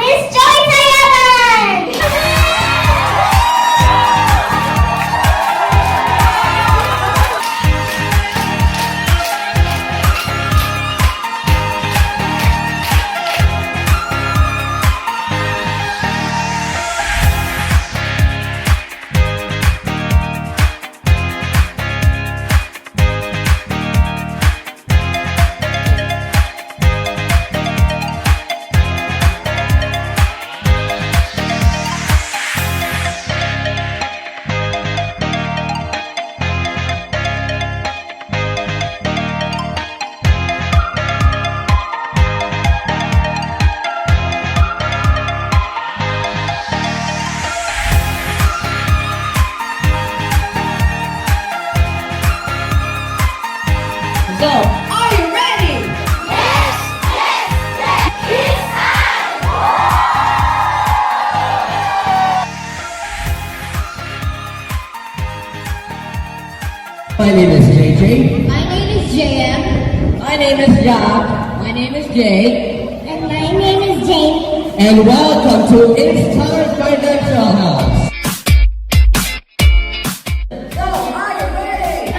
Miss Joy Sayaman! So, are you ready? Yes! It's time! My name is JJ. My name is JM. My name is Jack. My name is Jay. And my name is Jamie. And welcome to It's Time Financial House. So, are you ready?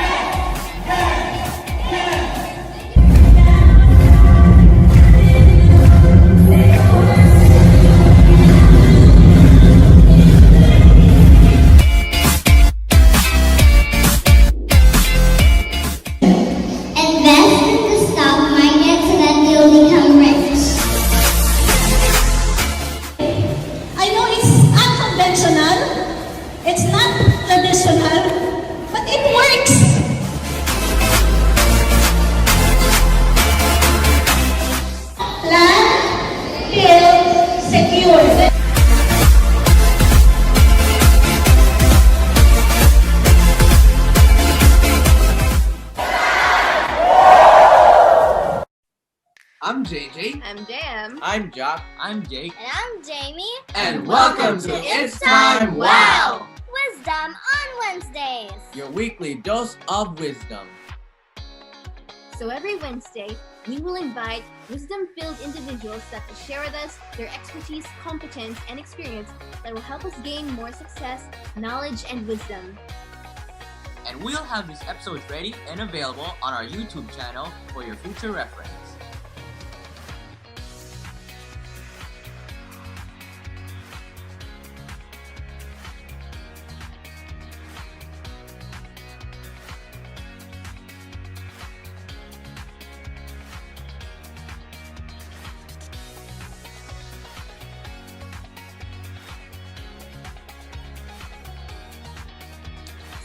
Invest in the stock market so that you'll become rich. I know it's unconventional, it's not traditional, but it works. Plan, build, secure. I'm JJ. I'm JM. I'm Jack. I'm Jake. And I'm Jamie. And welcome to It's Time Wow! Wisdom on Wednesdays. Your weekly dose of wisdom. So every Wednesday, we will invite wisdom-filled individuals that will share with us their expertise, competence, and experience that will help us gain more success, knowledge, and wisdom. And we'll have these episodes ready and available on our YouTube channel for your future reference.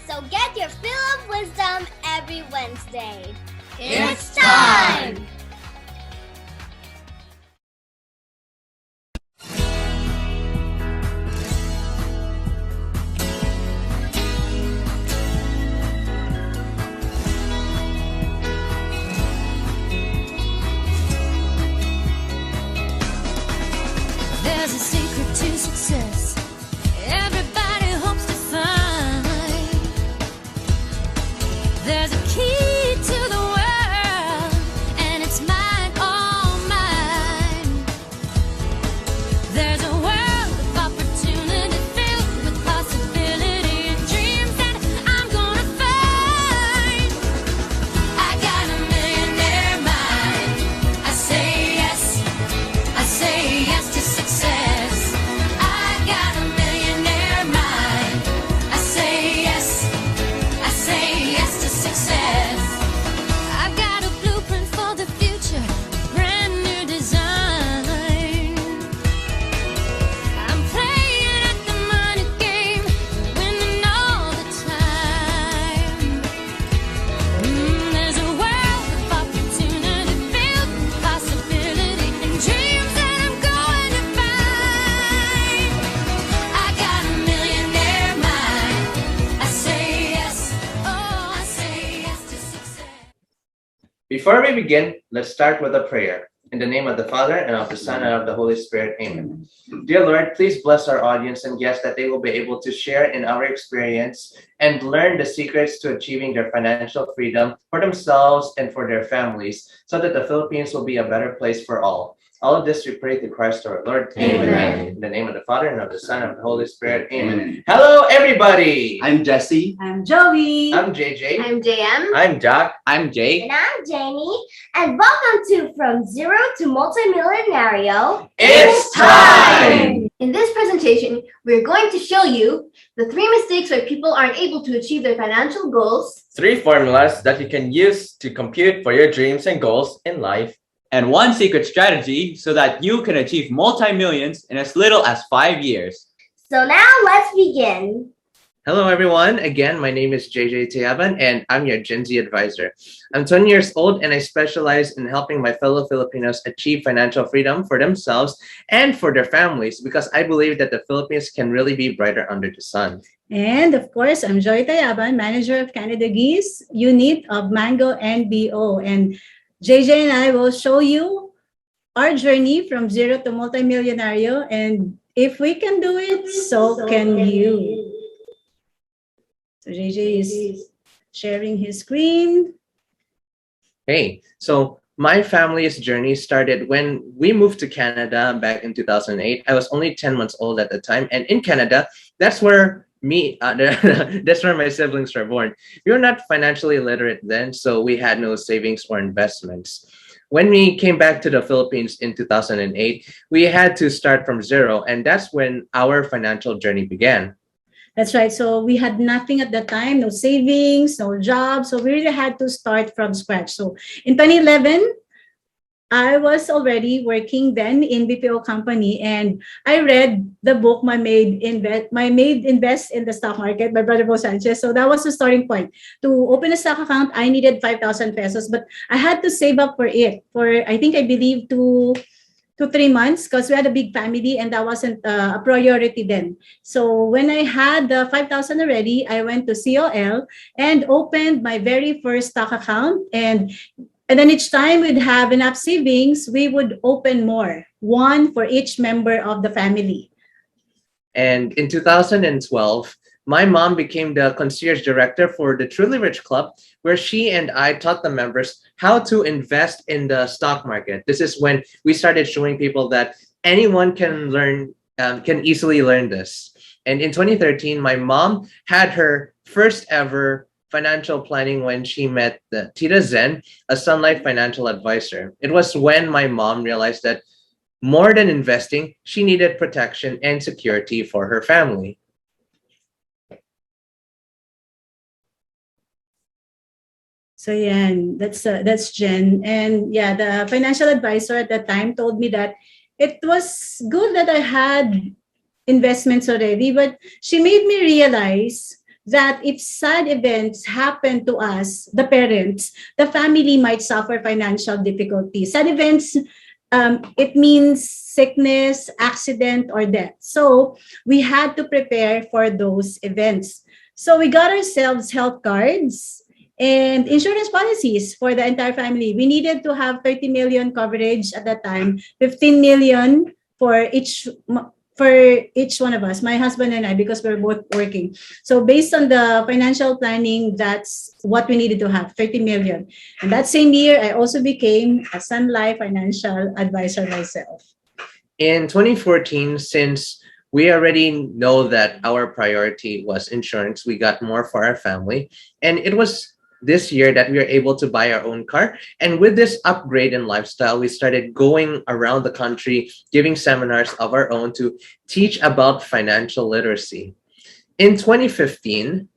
So get your fill of wisdom every Wednesday. It's time! There's a secret to success. Everybody hopes to find. There's a key to the world, and it's mine, all mine. There's a world of opportunity filled with possibility and dreams that I'm gonna find. I got a millionaire mind. I say yes to success. I got a millionaire mind. I say yes to success. I've got a blueprint for the future, a brand new design. I'm playing at the money game, winning all the time. There's a world of opportunity filled with possibility and dreams that I'm going to find. I got a millionaire mind. I say yes, I say yes to success. Before we begin, let's start with a prayer. In the name of the Father, and of the Son, and of the Holy Spirit, amen. Dear Lord, please bless our audience and guests that they will be able to share in our experience and learn the secrets to achieving their financial freedom for themselves and for their families, so that the Philippines will be a better place for all. All of this we pray through Christ our Lord. Amen. In the name of the Father, and of the Son, and of the Holy Spirit. Amen. Hello, everybody. I'm Jesse. I'm Joey. I'm JJ. I'm JM. I'm Jack. I'm Jake. And I'm Jamie, and welcome to From Zero to Multi-milyonaryo. It's time. In this presentation, we're going to show you the 3 mistakes where people aren't able to achieve their financial goals, 3 formulas that you can use to compute for your dreams and goals in life. And 1 secret strategy so that you can achieve multi-millions in as little as 5 years. So now let's begin. Hello, everyone. Again, my name is JJ Tiaban, and I'm your Gen Z advisor. I'm 20 years old, and I specialize in helping my fellow Filipinos achieve financial freedom for themselves and for their families because I believe that the Philippines can really be brighter under the sun. And of course, I'm Joy Tayaban, manager of Canada Geese unit of Mango NBO. And JJ and I will show you our journey from zero to multi-millionaryo. And if we can do it, so can you. So JJ is sharing his screen. Hey, so my family's journey started when we moved to Canada back in 2008. I was only 10 months old at the time, and in Canada, that's where that's where my siblings were born. We were not financially literate then, so we had no savings or investments. When we came back to the Philippines in 2008, we had to start from zero, and that's when our financial journey began. That's right. So we had nothing at the time, no savings, no job. So we really had to start from scratch. So in 2011, I was already working then in BPO company, and I read the book My Maid Invest in the Stock Market by Brother Bo Sanchez. So that was the starting point. To open a stock account, I needed 5,000 pesos, but I had to save up for it for I believe 2 to 3 months because we had a big family and that wasn't a priority then. So when I had the 5,000 already, I went to COL and opened my very first stock account, and then each time we'd have enough savings, we would open more, one for each member of the family. And in 2012, my mom became the concierge director for the Truly Rich Club, where she and I taught the members how to invest in the stock market. This is when we started showing people that anyone can easily learn this. And in 2013, my mom had her first ever financial planning when she met Tita Zen, a Sun Life financial advisor. It was when my mom realized that more than investing, she needed protection and security for her family. So yeah, that's Jen. And yeah, the financial advisor at that time told me that it was good that I had investments already, but she made me realize that if sad events happen to us, the parents, the family might suffer financial difficulties. Sad events, it means sickness, accident, or death. So we had to prepare for those events. So we got ourselves health cards and insurance policies for the entire family. We needed to have 30 million coverage at that time, 15 million for each one of us, my husband and I, because we're both working. So based on the financial planning, that's what we needed to have, 30 million. And that same year, I also became a Sun Life financial advisor myself. In 2014, since we already know that our priority was insurance, we got more for our family. And it was this year that we were able to buy our own car. And with this upgrade in lifestyle, we started going around the country, giving seminars of our own to teach about financial literacy. In 2015,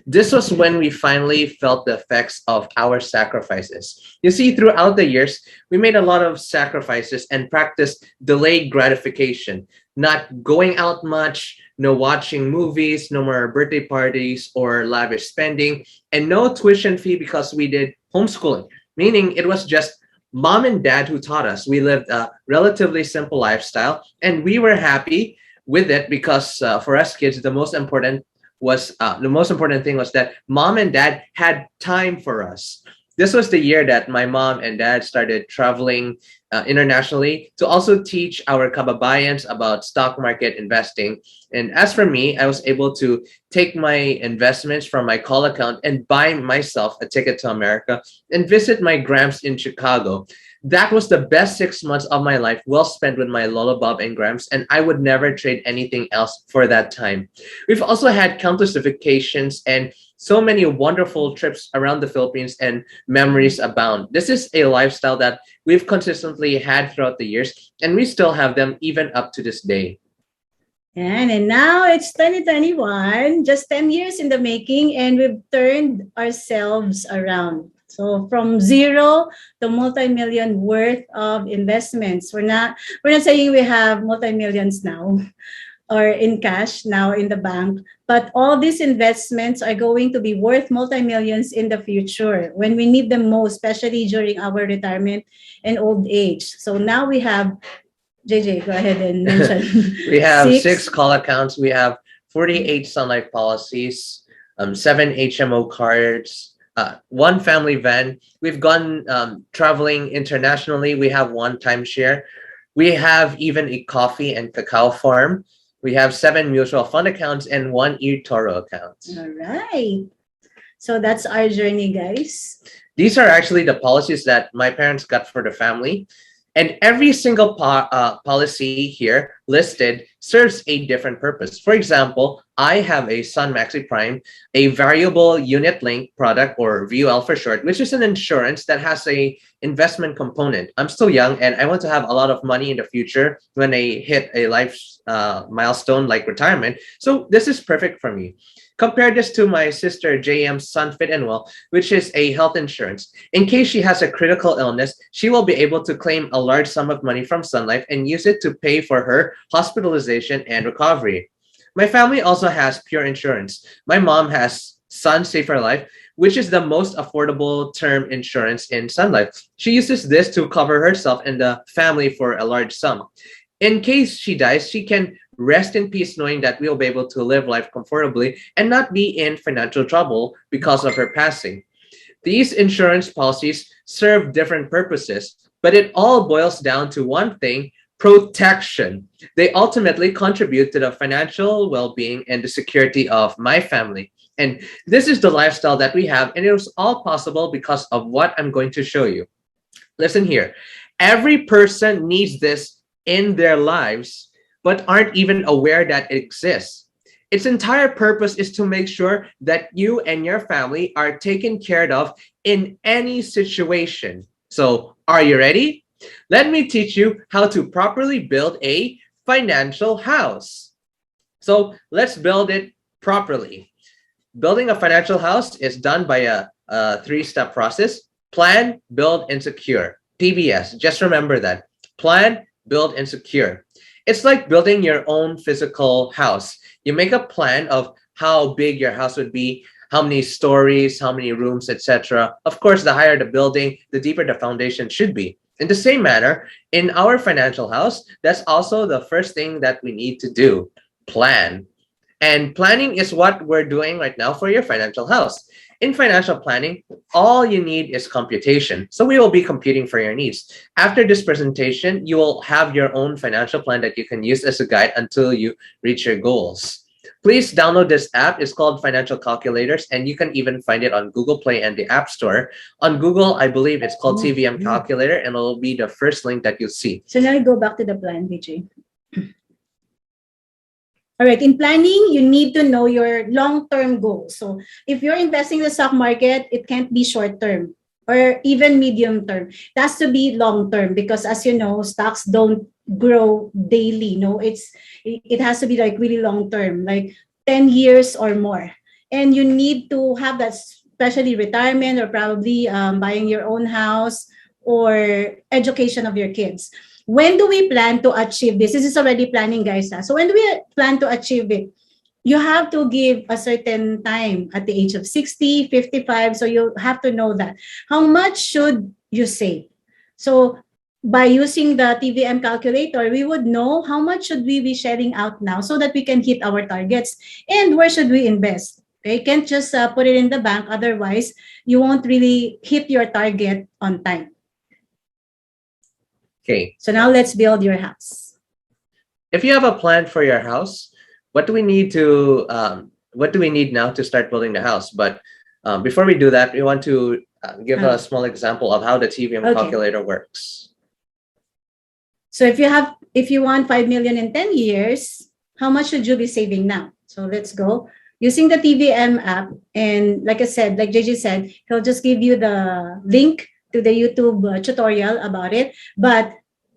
this was when we finally felt the effects of our sacrifices. You see, throughout the years, we made a lot of sacrifices and practiced delayed gratification, not going out much, no watching movies, no more birthday parties or lavish spending, and no tuition fee because we did homeschooling, meaning it was just mom and dad who taught us. We lived a relatively simple lifestyle, and we were happy with it because for us kids, the most important thing was that mom and dad had time for us. This was the year that my mom and dad started traveling internationally to also teach our kababayans about stock market investing. And as for me, I was able to take my investments from my call account and buy myself a ticket to America and visit my Gramps in Chicago. That was the best 6 months of my life, well spent with my Lola Bob and Gramps, and I would never trade anything else for that time. We've also had countless vacations and so many wonderful trips around the Philippines, and memories abound. This is a lifestyle that we've consistently had throughout the years, and we still have them even up to this day. And now it's 2021, just 10 years in the making, and we've turned ourselves around. So from zero to multi-million worth of investments. We're not saying we have multi-millions now or in cash now in the bank, but all these investments are going to be worth multi-millions in the future when we need them most, especially during our retirement and old age. So now we have JJ, go ahead and mention. We have six call accounts. We have 48 Sun Life policies, 7 HMO cards, one family van. We've gone traveling internationally. We have one timeshare. We have even a coffee and cacao farm. We have 7 mutual fund accounts and 1 eToro account. All right. So that's our journey, guys. These are actually the policies that my parents got for the family. And every single policy here listed serves a different purpose. For example, I have a Sun Maxi Prime, a variable unit link product, or VUL for short, which is an insurance that has a investment component. I'm still young and I want to have a lot of money in the future when I hit a life milestone like retirement. So this is perfect for me. Compare this to my sister JM's Sun Fit and Well, which is a health insurance. In case she has a critical illness, she will be able to claim a large sum of money from Sun Life and use it to pay for her hospitalization and recovery. My family also has pure insurance. My mom has Sun Safer Life, which is the most affordable term insurance in Sun Life. She uses this to cover herself and the family for a large sum. In case she dies, she can rest in peace knowing that we'll be able to live life comfortably and not be in financial trouble because of her passing. These insurance policies serve different purposes, but it all boils down to one thing: protection. They ultimately contribute to the financial well-being and the security of my family. And this is the lifestyle that we have, and it was all possible because of what I'm going to show you. Listen here. Every person needs this in their lives, but aren't even aware that it exists. Its entire purpose is to make sure that you and your family are taken care of in any situation. So, are you ready? Let me teach you how to properly build a financial house. So, let's build it properly. Building a financial house is done by a 3-step process: plan, build, and secure. PBS, just remember that. Plan, build, and secure. It's like building your own physical house. You make a plan of how big your house would be, how many stories, how many rooms, etc. Of course, the higher the building, the deeper the foundation should be. In the same manner, in our financial house, that's also the first thing that we need to do: plan. And planning is what we're doing right now for your financial house. In financial planning, all you need is computation. So we will be computing for your needs. After this presentation, you will have your own financial plan that you can use as a guide until you reach your goals. Please download this app. It's called Financial Calculators, and you can even find it on Google Play and the App Store. On Google, I believe it's called TVM Calculator, and it'll be the first link that you'll see. So now we go back to the plan, VJ. All right, in planning, you need to know your long-term goals. So if you're investing in the stock market, it can't be short-term or even medium-term. It has to be long-term because, as you know, stocks don't grow daily. No, it has to be like really long-term, like 10 years or more. And you need to have that, especially retirement or probably buying your own house or education of your kids. When do we plan to achieve this? This is already planning, guys. So when do we plan to achieve it? You have to give a certain time at the age of 60, 55. So you have to know that. How much should you save? So by using the TVM calculator, we would know how much should we be sharing out now so that we can hit our targets. And where should we invest? Okay, you can't just put it in the bank. Otherwise, you won't really hit your target on time. Okay. So now let's build your house. If you have a plan for your house, what do we need now to start building the house? But before we do that, we want to give a small example of how the TVM Okay. calculator works. So if you want 5 million in 10 years, how much should you be saving now? So let's go. Using the TVM app, and like I said, like JJ said, he'll just give you the link to the YouTube tutorial about it. But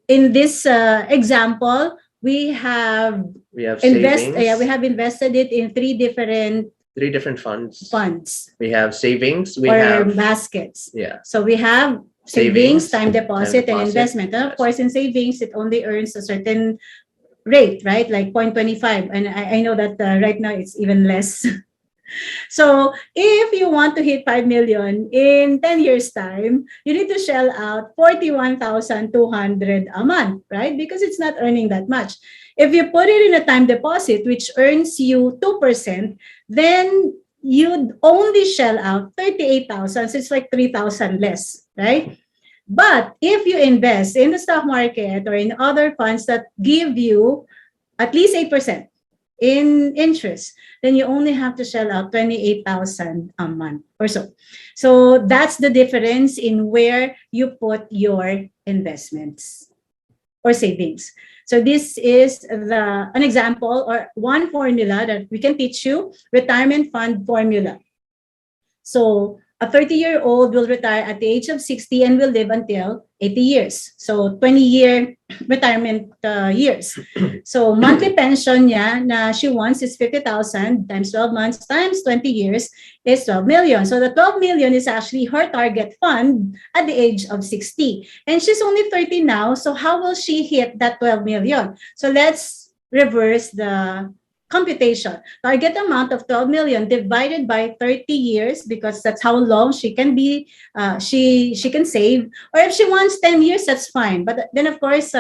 in this example, we have savings. we have invested it in three different funds. We have savings. We or have baskets. yeah. So we have savings, Savings, time deposit, and deposit, investment. And of course, in savings, it only earns a certain rate, right? Like 0.25. And I know that right now it's even less. So if you want to hit 5 million in 10 years time, you need to shell out 41,200 a month, right? Because it's not earning that much. If you put it in a time deposit, which earns you 2%, then you'd only shell out 38,000. So it's like 3,000 less, right? But if you invest in the stock market or in other funds that give you at least 8% in interest, then you only have to shell out 28,000 a month or so. So that's the difference in where you put your investments or savings. So this is an example or one formula that we can teach you, retirement fund formula. So a 30-year-old will retire at the age of 60 and will live until 80 years. So 20-year retirement years. So monthly pension niya na she wants is 50,000 times 12 months times 20 years is 12 million. So the 12 million is actually her target fund at the age of 60. And she's only 30 now. So how will she hit that 12 million? So let's reverse the computation. Target amount of 12 million divided by 30 years, because that's how long she can be, she can save. Or if she wants 10 years, that's fine. But then of course,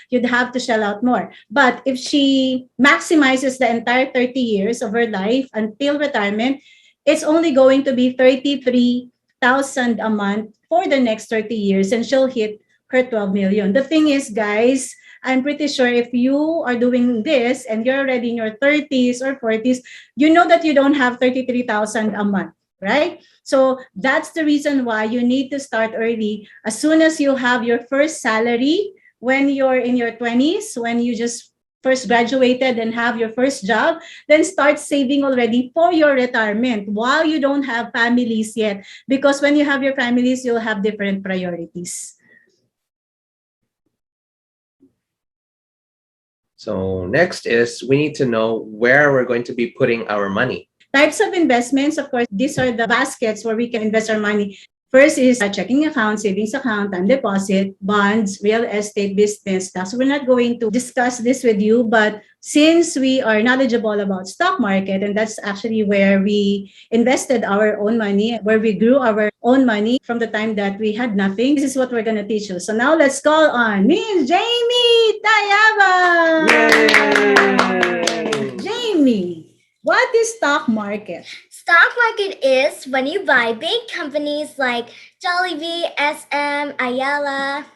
you'd have to shell out more. But if she maximizes the entire 30 years of her life until retirement, it's only going to be 33,000 a month for the next 30 years, and she'll hit her 12 million. The thing is, guys, I'm pretty sure if you are doing this and you're already in your 30s or 40s, you know that you don't have 33,000 a month, right? So that's the reason why you need to start early. As soon as you have your first salary, when you're in your 20s, when you just first graduated and have your first job, then start saving already for your retirement while you don't have families yet. Because when you have your families, you'll have different priorities. So next is we need to know where we're going to be putting our money. Types of investments, of course, these are the baskets where we can invest our money. First is a checking account, savings account, time deposit, bonds, real estate, business stocks. We're not going to discuss this with you, but since we are knowledgeable about stock market, and that's actually where we invested our own money, where we grew our own money from the time that we had nothing, this is what we're going to teach you. So now let's call on Miss Jamie Tayaba. Yay! Jamie, what is stock market? Stock market is when you buy big companies like Jollibee, SM, Ayala.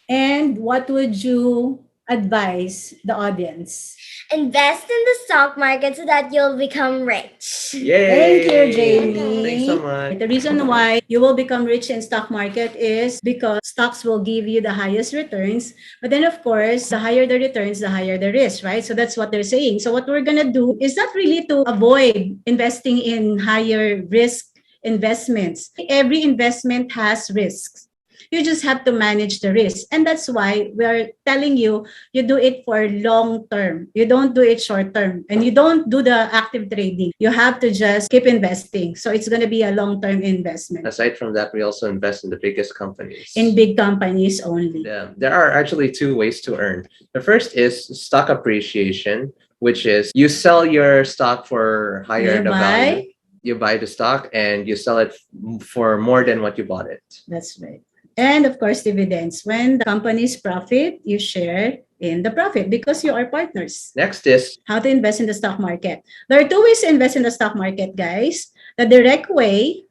And what would you advise the audience? Invest in the stock market so that you'll become rich. Yay! Thank you, Jamie. Thanks so much. The reason why you will become rich in stock market is because stocks will give you the highest returns. But then, of course, the higher the returns, the higher the risk, right? So that's what they're saying. So what we're going to do is not really to avoid investing in higher risk investments. Every investment has risks. You just have to manage the risk. And that's why we're telling you, you do it for long term. You don't do it short term. And you don't do the active trading. You have to just keep investing. So it's going to be a long-term investment. Aside from that, we also invest in the biggest companies. In big companies only. Yeah, there are actually two ways to earn. The first is stock appreciation, which is you sell your stock for higher the value. You buy the stock and you sell it for more than what you bought it. That's right. And of course, dividends. When the company's profit, you share in the profit because you are partners. Next is how to invest in the stock market. There are two ways to invest in the stock market, guys. The direct way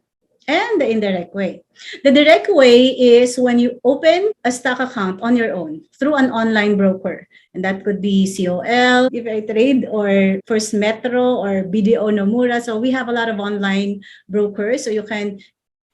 and the indirect way. The direct way is when you open a stock account on your own through an online broker. And that could be COL, If I Trade, or First Metro, or BDO Nomura. So we have a lot of online brokers. So you can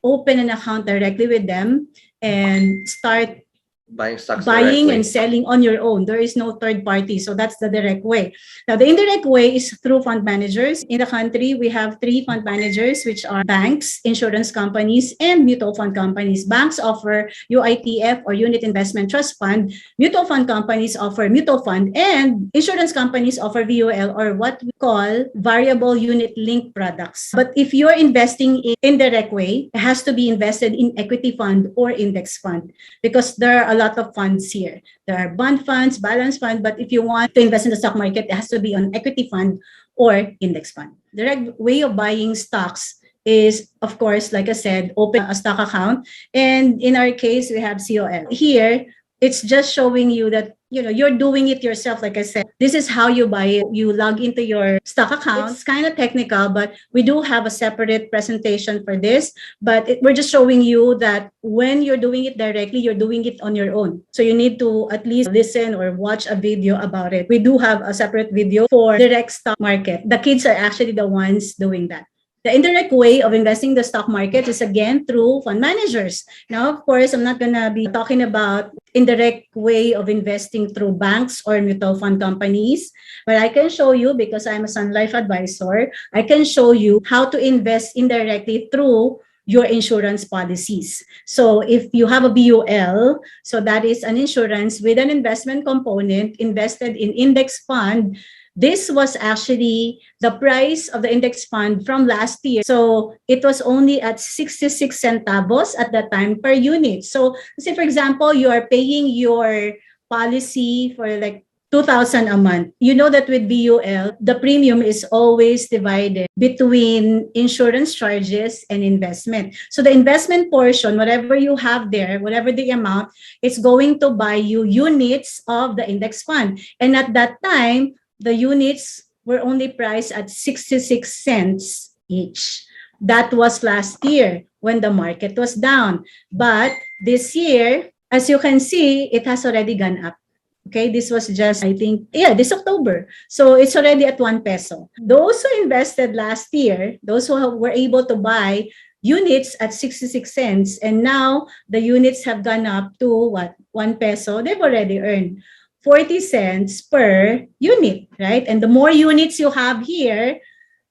open an account directly with them and start Buying stocks buying and directly. selling on your own. There is no third party. So that's the direct way. Now, the indirect way is through fund managers. In the country, we have three fund managers, which are banks, insurance companies, and mutual fund companies. Banks offer UITF, or Unit Investment Trust Fund. Mutual fund companies offer mutual fund, and insurance companies offer VUL, or what we call variable unit linked products. But if you're investing in indirect way, it has to be invested in equity fund or index fund, because there are a lot of funds here. There are bond funds, balance fund, but if you want to invest in the stock market, it has to be on equity fund or index fund. The direct way of buying stocks is, of course, like I said, open a stock account. And in our case, we have COL. Here, it's just showing you that you're doing it yourself. Like I said, this is how you buy it. You log into your stock account. It's kind of technical, but we do have a separate presentation for this. But we're just showing you that when you're doing it directly, you're doing it on your own. So you need to at least listen or watch a video about it. We do have a separate video for direct stock market. The kids are actually the ones doing that. The indirect way of investing in the stock market is again through fund managers. Now, of course, I'm not going to be talking about indirect way of investing through banks or mutual fund companies, but I can show you, because I'm a Sun Life advisor, I can show you how to invest indirectly through your insurance policies. So if you have a BUL, so that is an insurance with an investment component invested in index fund. This was actually the price of the index fund from last year. So it was only at 66 centavos at that time per unit. So say, for example, you are paying your policy for like 2,000 a month. You know that with BUL, the premium is always divided between insurance charges and investment. So the investment portion, whatever you have there, whatever the amount, it's going to buy you units of the index fund. And at that time, the units were only priced at 66 cents each. That was last year when the market was down. But this year, as you can see, it has already gone up. Okay, this was just, I think, this October. So it's already at 1 peso. Those who invested last year, those who were able to buy units at 66 cents, and now the units have gone up to what? 1 peso, they've already earned 40 cents per unit, right? And the more units you have here,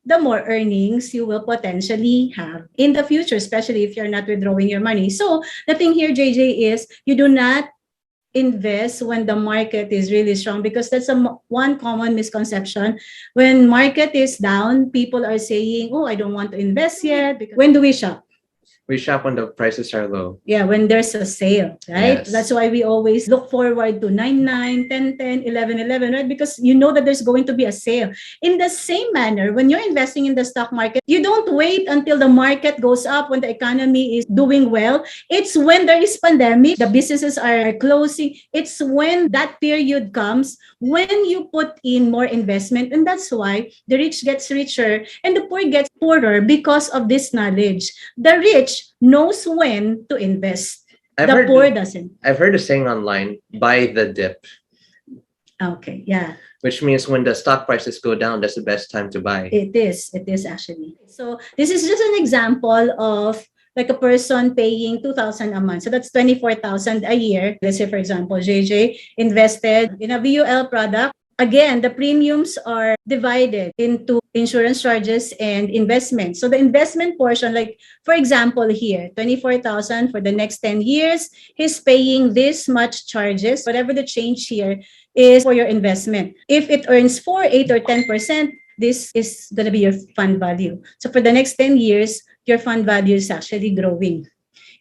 the more earnings you will potentially have in the future, especially if you're not withdrawing your money. So the thing here, JJ, is you do not invest when the market is really strong, because that's one common misconception. When market is down, people are saying, oh, I don't want to invest yet. Because when do we shop? We shop when the prices are low. Yeah, when there's a sale, right? Yes. That's why we always look forward to 99, 10, 10, 11, 11, right? Because you know that there's going to be a sale. In the same manner, when you're investing in the stock market, you don't wait until the market goes up when the economy is doing well. It's when there is pandemic, the businesses are closing. It's when that period comes when you put in more investment. And that's why the rich gets richer and the poor gets poorer, because of this knowledge. The rich knows when to invest. The poor doesn't. I've heard a saying online, buy the dip. Okay, yeah. Which means when the stock prices go down, that's the best time to buy. It is actually. So this is just an example of like a person paying 2,000 a month. So that's 24,000 a year. Let's say, for example, JJ invested in a VUL product. Again, the premiums are divided into insurance charges and investment. So the investment portion, like for example here, 24,000 for the next 10 years, he's paying this much charges. Whatever the change here is for your investment. If it earns 4, 8, or 10%, this is going to be your fund value. So for the next 10 years, your fund value is actually growing.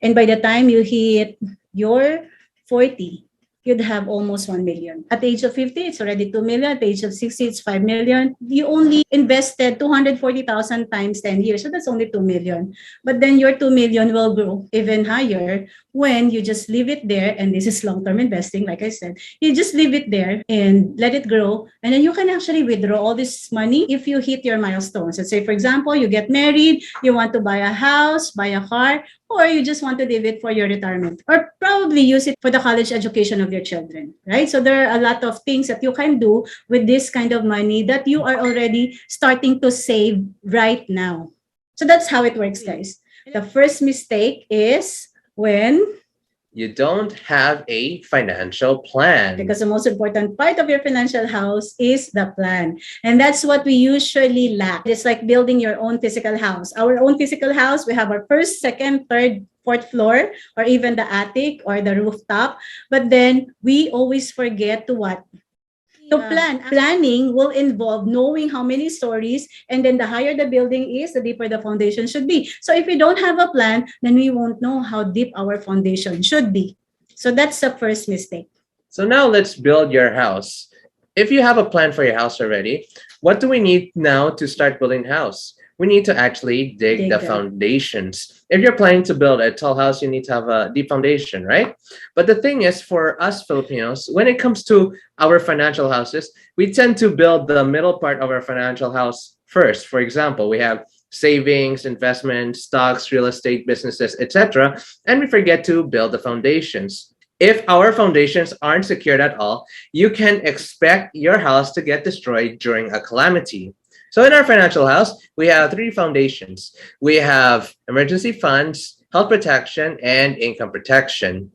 And by the time you hit your 40, you'd have almost 1 million. At the age of 50, it's already 2 million. At the age of 60, it's 5 million. You only invested 240,000 times 10 years. So that's only 2 million. But then your 2 million will grow even higher when you just leave it there. And this is long-term investing, like I said. You just leave it there and let it grow. And then you can actually withdraw all this money if you hit your milestones. Let's say, for example, you get married, you want to buy a house, buy a car, or you just want to leave it for your retirement, or probably use it for the college education of your children, right? So there are a lot of things that you can do with this kind of money that you are already starting to save right now. So that's how it works, guys. The first mistake is when you don't have a financial plan. because the most important part of your financial house is the plan. And that's what we usually lack. It's like building your own physical house. Our own physical house, we have our first, second, third, fourth floor, or even the attic or the rooftop. But then we always forget to what? To plan. Planning will involve knowing how many stories, and then the higher the building is, the deeper the foundation should be. So if we don't have a plan, then we won't know how deep our foundation should be. So that's the first mistake. So now let's build your house. If you have a plan for your house already, what do we need now to start building the house? We need to actually dig the foundations. If you're planning to build a tall house, you need to have a deep foundation, right? But the thing is, for us Filipinos, when it comes to our financial houses, we tend to build the middle part of our financial house first. For example, we have savings, investments, stocks, real estate, businesses, etc. And we forget to build the foundations. If our foundations aren't secured at all, you can expect your house to get destroyed during a calamity. So in our financial house, we have 3 foundations. We have emergency funds, health protection, and income protection.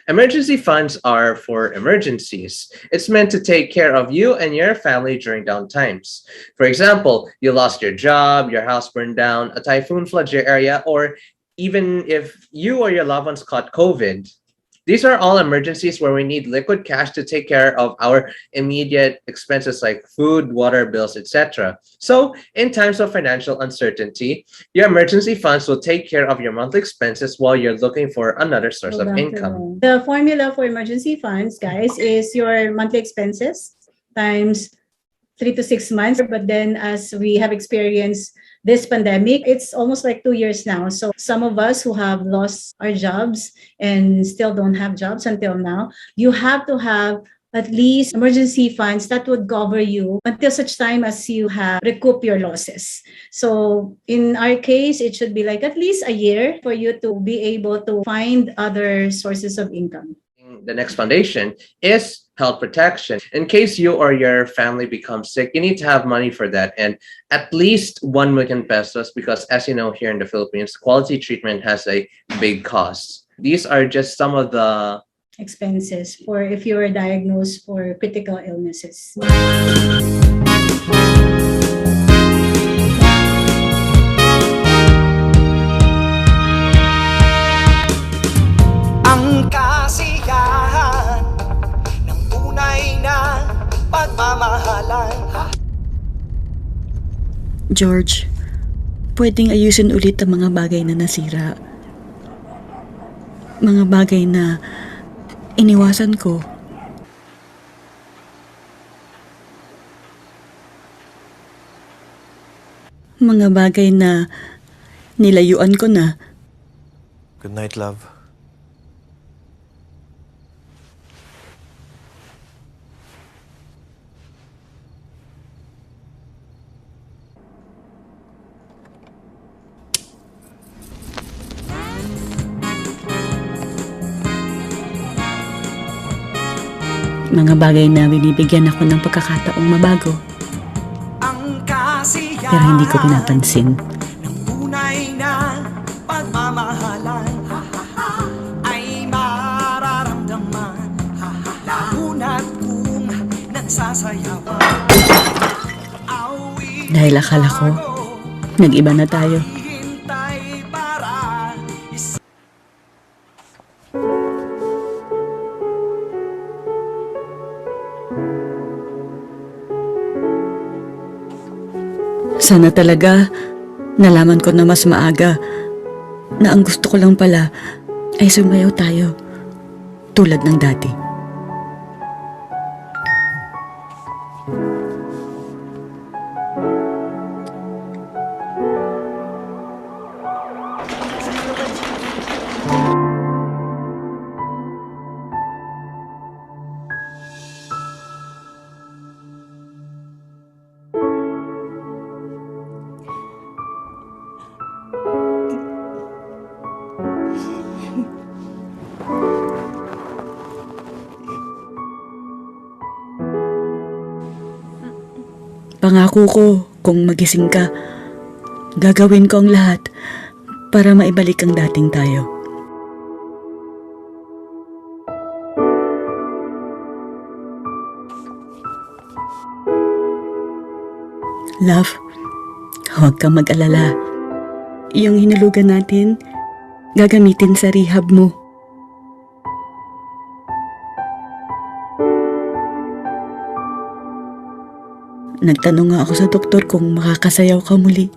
Emergency funds are for emergencies. It's meant to take care of you and your family during down times. For example, you lost your job, your house burned down, a typhoon floods your area, or even if you or your loved ones caught COVID. These are all emergencies where we need liquid cash to take care of our immediate expenses like food, water bills, etc. So, in times of financial uncertainty, your emergency funds will take care of your monthly expenses while you're looking for another source of income. The formula for emergency funds, guys, is your monthly expenses times 3 to 6 months. But then as we have experienced this pandemic, it's almost like 2 years now. So some of us who have lost our jobs and still don't have jobs until now, you have to have at least emergency funds that would cover you until such time as you have recoup your losses. So in our case, it should be like at least a year for you to be able to find other sources of income. The next foundation is health protection. In case you or your family becomes sick, you need to have money for that, and at least 1 million pesos, because as you know, here in the Philippines, quality treatment has a big cost. These are just some of the expenses for if you are diagnosed for critical illnesses. Ang kasiyahan ng tunay na pagmamahalan. George, pwedeng ayusin ulit ang mga bagay na nasira. Mga bagay na iniwasan ko. Mga bagay na nilayuan ko na. Good night, love. Mga bagay na binibigyan ako ng pagkakataong mabago. Pero hindi ko pinapansin. Ng tunay na pagmamahalan ay mararamdaman. Launat kung nagsasayawan. Dahil akala ko, nag-iba na tayo. Sana talaga nalaman ko na mas maaga na ang gusto ko lang pala ay sumayaw tayo tulad ng dati. Pangako ko, kung magising ka, gagawin ko ang lahat para maibalik ang dating tayo. Love, huwag kang mag-alala. Yung hinulugan natin, gagamitin sa rehab mo. Nagtanong nga ako sa doktor kung makakasayaw ka muli.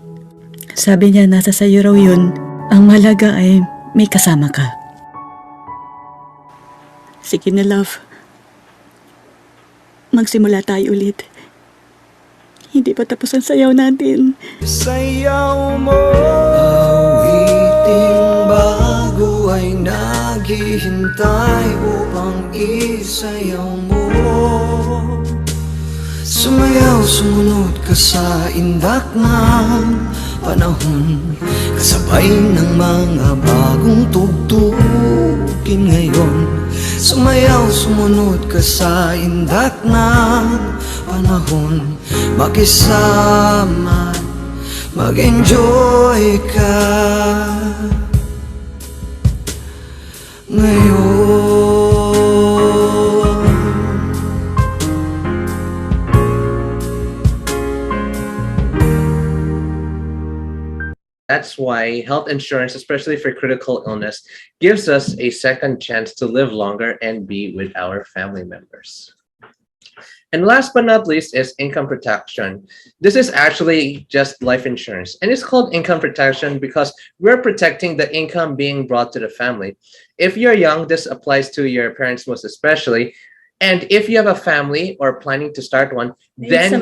Sabi niya nasa sayo raw yun. Ang mahalaga ay may kasama ka. Sige na, love. Magsimula tayo ulit. Hindi pa tapos ang sayaw natin. Sayaw mo, awiting bago ay naghihintay upang isayaw mo. Sumayaw, sumunod ka sa indak ng panahon, kasabay ng mga bagong tugtugin ngayon. Sumayaw, sumunod ka sa indak ng panahon, makisama, mag-enjoy ka ngayon. That's why health insurance, especially for critical illness, gives us a second chance to live longer and be with our family members. And last but not least is income protection. This is actually just life insurance, and it's called income protection because we're protecting the income being brought to the family. If you're young, this applies to your parents most especially. And if you have a family or planning to start one, then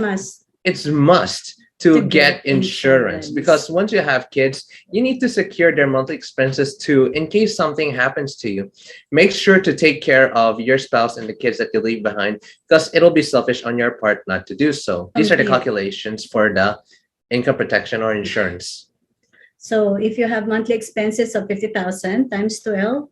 it's a must to get insurance, because once you have kids, you need to secure their monthly expenses too, in case something happens to you. Make sure to take care of your spouse and the kids that you leave behind, because it'll be selfish on your part not to do so. These are the calculations for the income protection or insurance. So if you have monthly expenses of 50,000 times 12,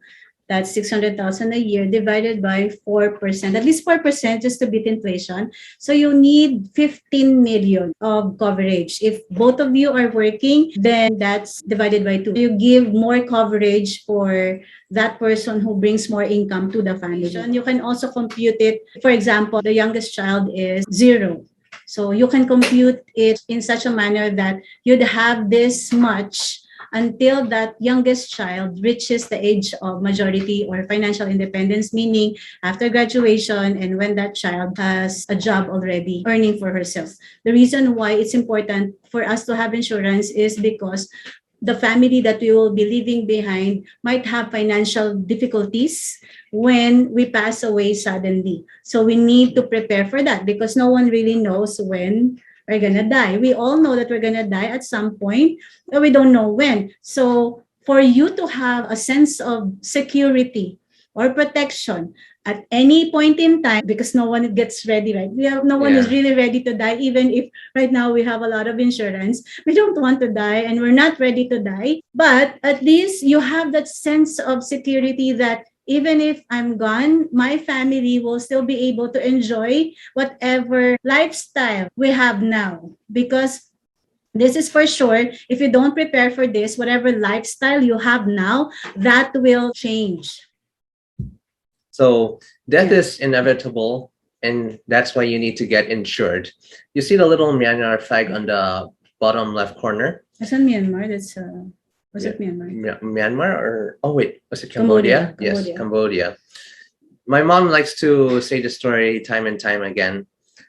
that's 600,000 a year divided by 4%, at least 4% just to beat inflation. So you need 15 million of coverage. If both of you are working, then that's divided by 2. You give more coverage for that person who brings more income to the family. You can also compute it. For example, the youngest child is 0. So you can compute it in such a manner that you'd have this much until that youngest child reaches the age of majority or financial independence, meaning after graduation and when that child has a job already earning for herself. The reason why it's important for us to have insurance is because the family that we will be leaving behind might have financial difficulties when we pass away suddenly. So we need to prepare for that because no one really knows when we're gonna die. We all know that we're gonna die at some point, but we don't know when. So for you to have a sense of security or protection at any point in time, because no one gets ready, right? No one is really ready to die, even if right now we have a lot of insurance. We don't want to die and we're not ready to die, but at least you have that sense of security that even if I'm gone, my family will still be able to enjoy whatever lifestyle we have now. Because this is for sure, if you don't prepare for this, whatever lifestyle you have now, that will change. So death is inevitable, and that's why you need to get insured. You see the little Myanmar flag on the bottom left corner? That's in Myanmar. That's was it Myanmar? Myanmar or was it Cambodia? Yes, Cambodia. My mom likes to say the story time and time again.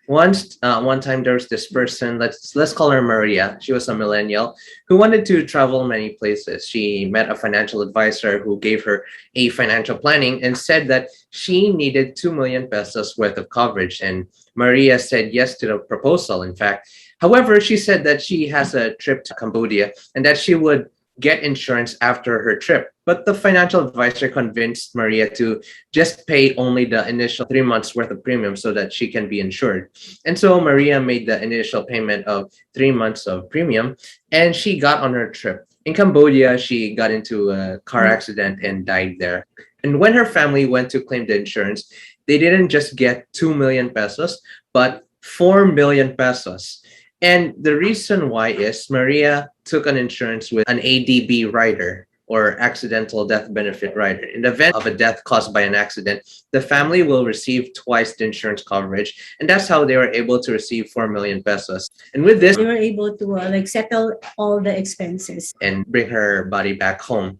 One time there was this person, let's call her Maria. She was a millennial who wanted to travel many places. She met a financial advisor who gave her a financial planning and said that she needed 2 million pesos worth of coverage. And Maria said yes to the proposal, in fact. However, she said that she has a trip to Cambodia and that she would get insurance after her trip. But the financial advisor convinced Maria to just pay only the initial 3 months worth of premium so that she can be insured. And so Maria made the initial payment of 3 months of premium and she got on her trip. In Cambodia, she got into a car accident and died there. And when her family went to claim the insurance, they didn't just get 2 million pesos, but 4 million pesos. And the reason why is Maria took an insurance with an ADB rider, or accidental death benefit rider. In the event of a death caused by an accident, the family will receive twice the insurance coverage. And that's how they were able to receive 4 million pesos. And with this, They were able to settle all the expenses and bring her body back home.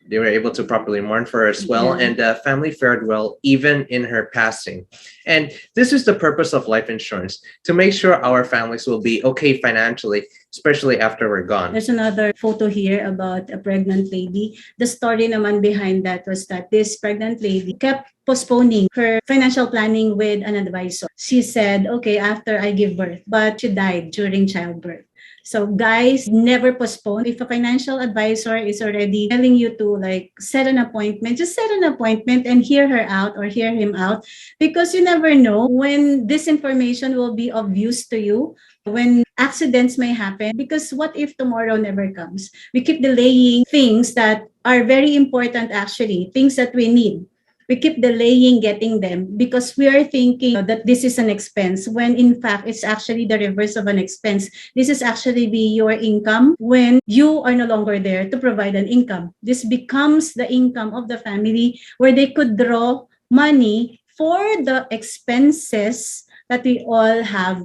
They were able to properly mourn for her as well, and the family fared well even in her passing. And this is the purpose of life insurance, to make sure our families will be okay financially, especially after we're gone. There's another photo here about a pregnant lady. The story naman behind that was that this pregnant lady kept postponing her financial planning with an advisor. She said, okay, after I give birth, but she died during childbirth. So guys, never postpone. If a financial advisor is already telling you to set an appointment, just set an appointment and hear her out or hear him out, because you never know when this information will be of use to you, when accidents may happen, because what if tomorrow never comes? We keep delaying things that are very important, actually, things that we need. We keep delaying getting them because we are thinking that this is an expense, when in fact it's actually the reverse of an expense. This is actually be your income when you are no longer there to provide an income. This becomes the income of the family, where they could draw money for the expenses that we all have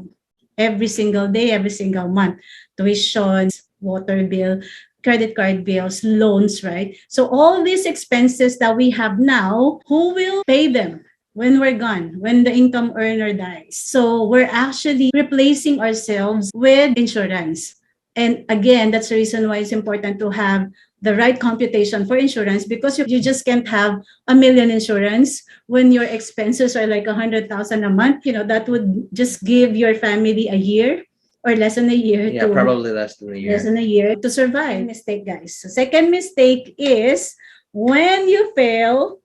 every single day, every single month. Tuitions, water bill, credit card bills, loans, right? So all these expenses that we have now, who will pay them when we're gone, when the income earner dies? So we're actually replacing ourselves with insurance. And again, that's the reason why it's important to have the right computation for insurance, because you just can't have a million insurance when your expenses are like 100,000 a month. That would just give your family a year or less than a year. Yeah, probably less than a year. Less than a year to survive. Mistake, guys. So second mistake is when you fail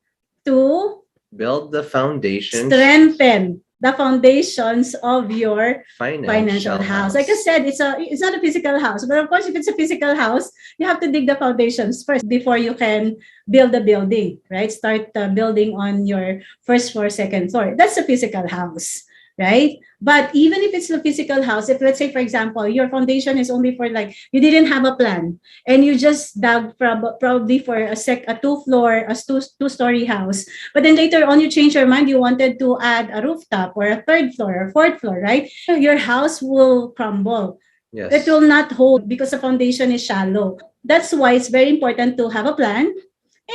to build the foundations, strengthen the foundations of your financial house. Like I said, it's not a physical house, but of course, if it's a physical house, you have to dig the foundations first before you can build the building, right? Start building on your first floor, second floor. That's a physical house, right? But even if it's a physical house, if let's say, for example, your foundation is only for you didn't have a plan and you just dug probably for a two-story house, but then later on you change your mind, you wanted to add a rooftop or a third floor or fourth floor, right? Your house will crumble. Yes. It will not hold because the foundation is shallow. That's why it's very important to have a plan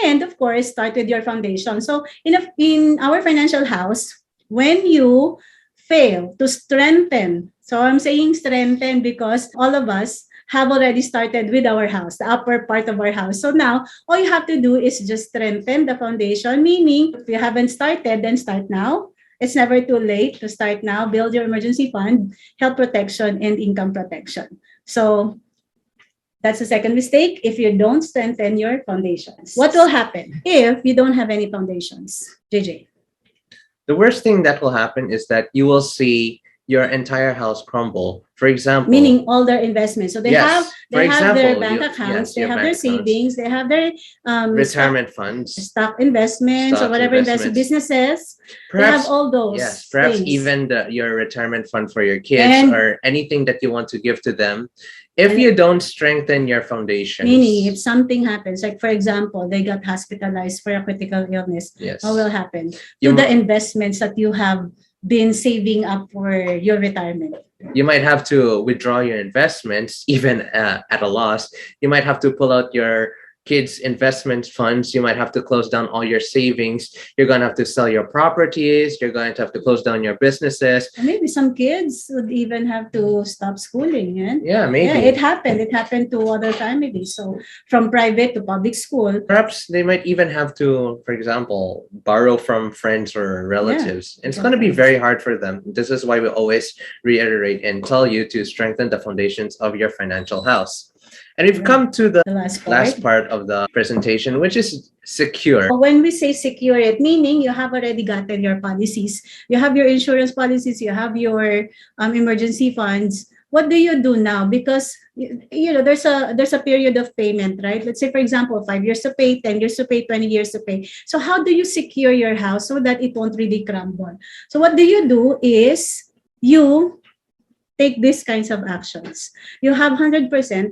and, of course, start with your foundation. So in our financial house, when you fail to strengthen. So I'm saying strengthen because all of us have already started with our house, the upper part of our house. So now all you have to do is just strengthen the foundation, meaning if you haven't started, then start now. It's never too late to start now. Build your emergency fund, health protection, and income protection. So that's the second mistake if you don't strengthen your foundations. What will happen if you don't have any foundations? JJ. The worst thing that will happen is that you will see your entire house crumble. For example, meaning all their investments. So they have their bank accounts, they have their savings, they have their retirement funds, stock investments, or whatever investment businesses. Perhaps, they have all those. Yes, perhaps things. Even your retirement fund for your kids or anything that you want to give to them. If you don't strengthen your foundation, meaning if something happens, like for example, they got hospitalized for a critical illness, what will happen to the investments that you have been saving up for your retirement? You might have to withdraw your investments, even at a loss. You might have to pull out your kids' investment funds. You might have to close down all your savings. You're going to have to sell your properties. You're going to have to close down your businesses. And maybe some kids would even have to stop schooling. Yeah, maybe. Yeah, it happened. It happened to other families. So from private to public school. Perhaps they might even have to, for example, borrow from friends or relatives. It's going to be very hard for them. This is why we always reiterate and tell you to strengthen the foundations of your financial house. And we've come to the last part of the presentation, which is secure. When we say secure it, meaning you have already gotten your policies, you have your insurance policies, you have your emergency funds. What do you do now? Because there's a period of payment, right? Let's say, for example, 5 years to pay, 10 years to pay, 20 years to pay. So how do you secure your house so that it won't really crumble? So what do you do is you take these kinds of actions. You have 100%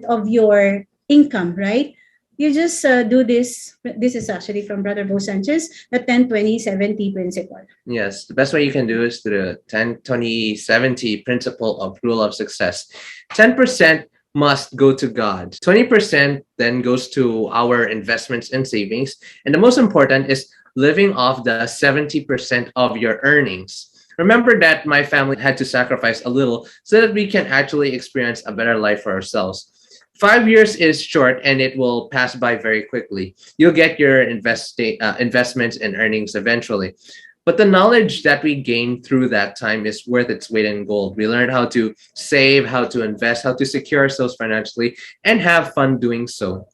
of your income, right? You just do this. This is actually from Brother Bo Sanchez, the 10-20-70 principle. Yes, the best way you can do is through the 10-20-70 principle of rule of success. 10% must go to God. 20% then goes to our investments and savings. And the most important is living off the 70% of your earnings. Remember that my family had to sacrifice a little so that we can actually experience a better life for ourselves. 5 years is short and it will pass by very quickly. You'll get your investments and earnings eventually. But the knowledge that we gain through that time is worth its weight in gold. We learn how to save, how to invest, how to secure ourselves financially, and have fun doing so.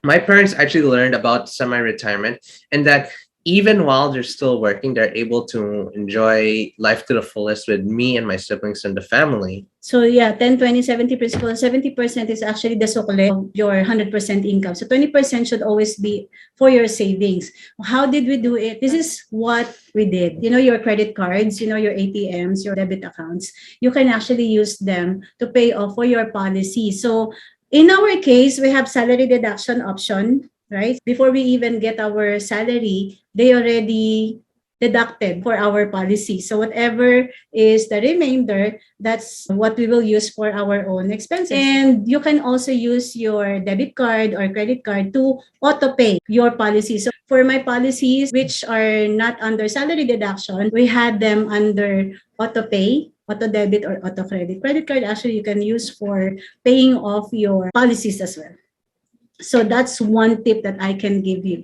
My parents actually learned about semi-retirement and that even while they're still working, they're able to enjoy life to the fullest with me and my siblings and the family. So yeah, 10-20-70 principle. 70% is actually the sukle of your 100% income. So 20% should always be for your savings. How did we do it? This is what we did. You know, your credit cards, you know, your ATMs, your debit accounts, you can actually use them to pay off for your policy. So in our case, we have salary deduction option, right? Before we even get our salary, they already deducted for our policy. So whatever is the remainder, that's what we will use for our own expenses. And you can also use your debit card or credit card to auto pay your policy. So for my policies, which are not under salary deduction, we had them under auto pay, auto debit, or auto credit. Credit card actually you can use for paying off your policies as well. So that's one tip that I can give you.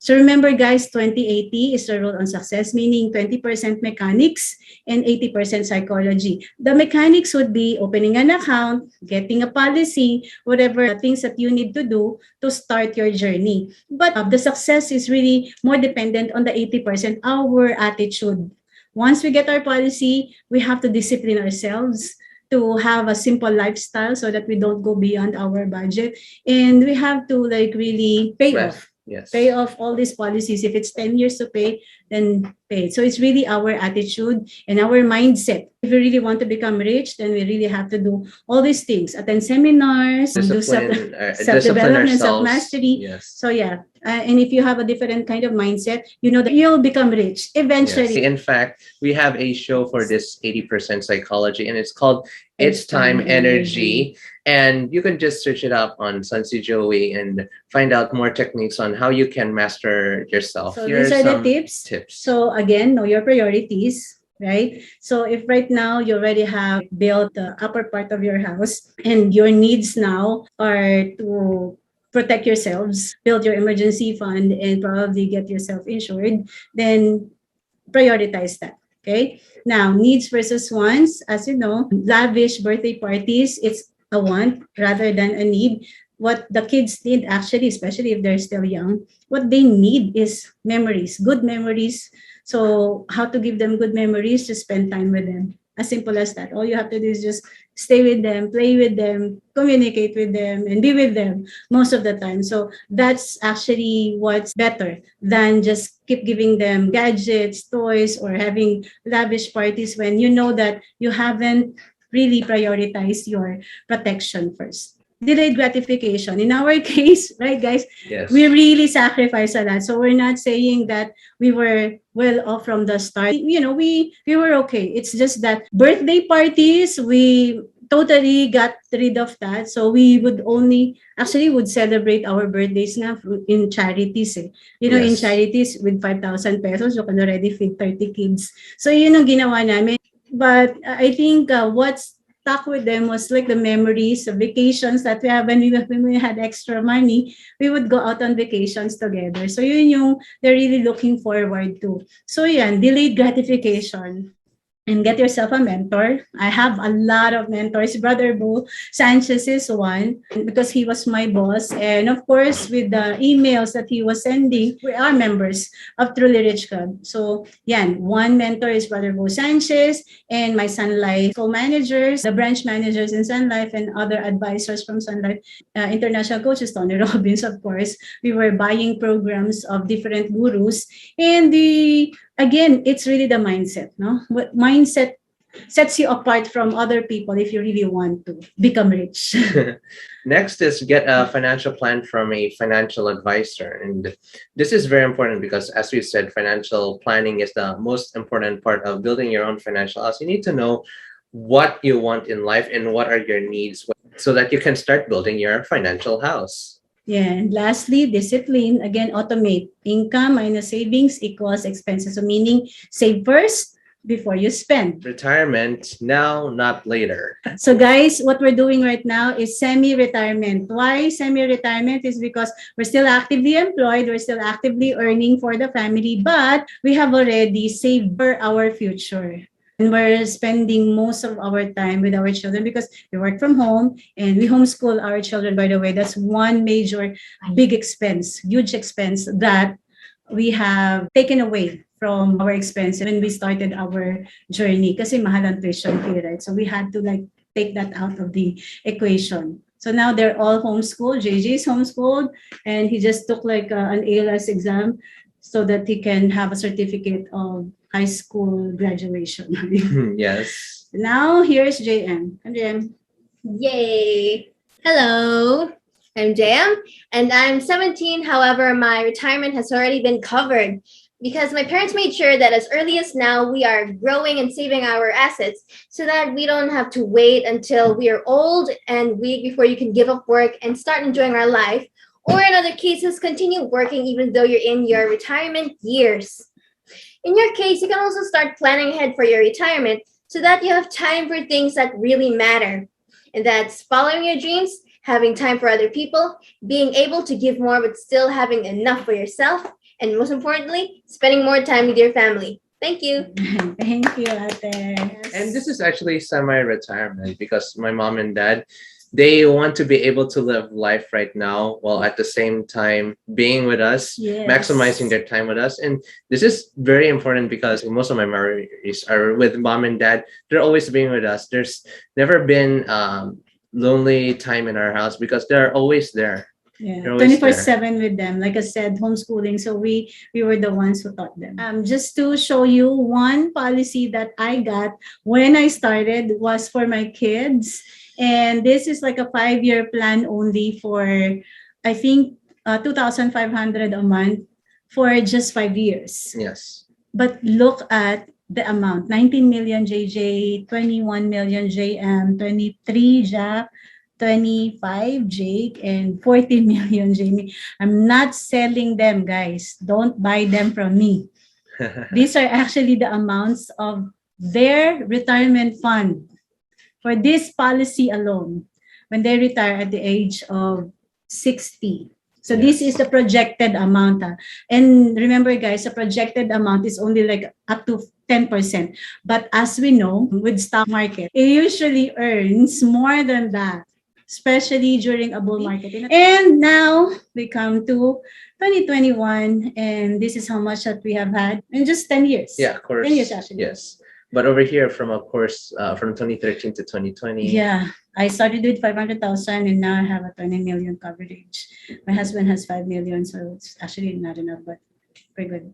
So remember guys, 20-80 is the rule on success, meaning 20% mechanics and 80% psychology. The mechanics would be opening an account, getting a policy, whatever things that you need to do to start your journey. But the success is really more dependent on the 80%, our attitude. Once we get our policy, we have to discipline ourselves to have a simple lifestyle so that we don't go beyond our budget. And we have to like really pay off. Yes. Pay off all these policies. If it's 10 years to pay, then pay it. So it's really our attitude and our mindset. If we really want to become rich, then we really have to do all these things. Attend seminars, do self-development, self-mastery. Yes. So yeah. And if you have a different kind of mindset, you know that you'll become rich eventually. Yes. In fact, we have a show for this 80% psychology and it's called It's Time Energy. And you can just search it up on Sunsi Joey and find out more techniques on how you can master yourself. So these are the tips. So again, know your priorities, right? So if right now you already have built the upper part of your house and your needs now are to protect yourselves, build your emergency fund, and probably get yourself insured, then prioritize that. Okay. Now, needs versus wants. As you know, lavish birthday parties, it's a want rather than a need. What the kids need actually, especially if they're still young, what they need is memories, good memories. So how to give them good memories? Just spend time with them. As simple as that. All you have to do is just stay with them, play with them, communicate with them, and be with them most of the time. So that's actually what's better than just keep giving them gadgets, toys, or having lavish parties when you know that you haven't really prioritized your protection first. Delayed gratification. In our case, right, guys, Yes. we really sacrificed a lot. So we're not saying that we were well off from the start. You know, we were okay. It's just that birthday parties, we totally got rid of that. So we would only actually would celebrate our birthdays na in charities. Eh. You know, in Yes. charities with 5,000 pesos, you can already feed 30 kids. So yun ang ginawa namin. But I think what's stuck with them was like the memories, the vacations that we have when we had extra money, we would go out on vacations together. So yun yung they're really looking forward to. So yan, delayed gratification. And get yourself a mentor. I have a lot of mentors. Brother Bo Sanchez is one because he was my boss. And of course, with the emails that he was sending, we are members of Truly Rich Club. So, yan, one mentor is Brother Bo Sanchez and my Sun Life co-managers, the branch managers in Sun Life and other advisors from Sun Life, international coaches, Tony Robbins, of course. We were buying programs of different gurus. And again, it's really the mindset, no? What mindset sets you apart from other people if you really want to become rich. Next is get a financial plan from a financial advisor. And this is very important because, as we said, financial planning is the most important part of building your own financial house. You need to know what you want in life and what are your needs so that you can start building your financial house. Yeah, and lastly, discipline. Again, automate. Income minus savings equals expenses. So meaning save first before you spend. Retirement now, not later. So guys, what we're doing right now is semi-retirement. Why semi-retirement? Is because we're still actively employed, we're still actively earning for the family, but we have already saved for our future. And we're spending most of our time with our children because we work from home and we homeschool our children, by the way. That's one major big expense, huge expense that we have taken away from our expense when we started our journey kasi mahal ang tuition fee, right? So we had to like take that out of the equation. So now they're all homeschooled. JJ is homeschooled and he just took like an ALS exam so that he can have a certificate of high school graduation. Yes. Now here's JM. I'm JM. Yay! Hello, I'm JM and I'm 17. However, my retirement has already been covered because my parents made sure that as early as now we are growing and saving our assets so that we don't have to wait until we are old and weak before you can give up work and start enjoying our life, or in other cases continue working even though you're in your retirement years. In your case, you can also start planning ahead for your retirement so that you have time for things that really matter. And that's following your dreams, having time for other people, being able to give more but still having enough for yourself, and most importantly, spending more time with your family. Thank you. Thank you, Ate. And this is actually semi-retirement because my mom and dad, they want to be able to live life right now while at the same time being with us, Yes. maximizing their time with us. And this is very important because most of my memories are with mom and dad. They're always being with us. There's never been lonely time in our house because they're always there. Yeah, They're always 24/7 with them. Like I said, homeschooling. So we were the ones who taught them. Just to show you one policy that I got when I started was for my kids. And this is like a 5-year plan only for, I think, 2,500 a month for just 5 years. Yes. But look at the amount, 19 million JJ, 21 million JM, 23 Jack, 25 Jake, and 40 million Jamie. I'm not selling them, guys. Don't buy them from me. These are actually the amounts of their retirement fund for this policy alone when they retire at the age of 60. So this is the projected amount. And remember, guys, the projected amount is only like up to 10%. But as we know, with stock market, it usually earns more than that, especially during a bull market. And now we come to 2021, and this is how much that we have had in just 10 years. Yeah, of course. 10 years, actually. Yes. But over here, from 2013 to 2020. Yeah, I started with 500,000 and now I have a 20 million coverage. My husband has 5 million, so it's actually not enough, but pretty good.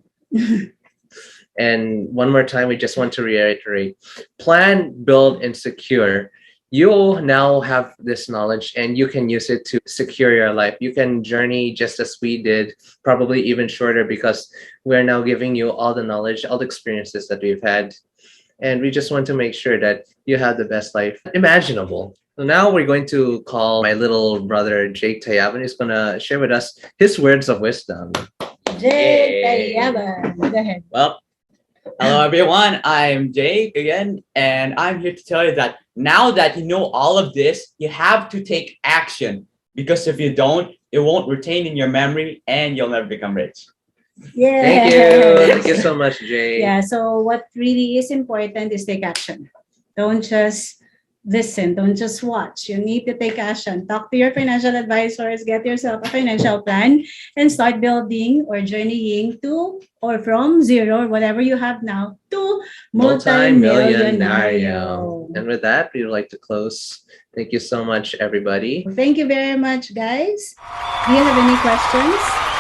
And one more time, we just want to reiterate, plan, build, and secure. You now have this knowledge and you can use it to secure your life. You can journey just as we did, probably even shorter because we're now giving you all the knowledge, all the experiences that we've had. And we just want to make sure that you have the best life imaginable. So now we're going to call my little brother, Jake Tayaban, who's going to share with us his words of wisdom. Jake Tayaban, go ahead. Well, hello everyone, I'm Jake again, and I'm here to tell you that now that you know all of this, you have to take action, because if you don't, it won't retain in your memory and you'll never become rich. Yeah. Thank you. Thank you so much, Jay. Yeah, so what really is important is take action. Don't just listen, don't just watch. You need to take action. Talk to your financial advisors, get yourself a financial plan, and start building or journeying to or from zero, whatever you have now, to multi-millionaryo. And with that, we would like to close. Thank you so much, everybody. Thank you very much, guys. Do you have any questions?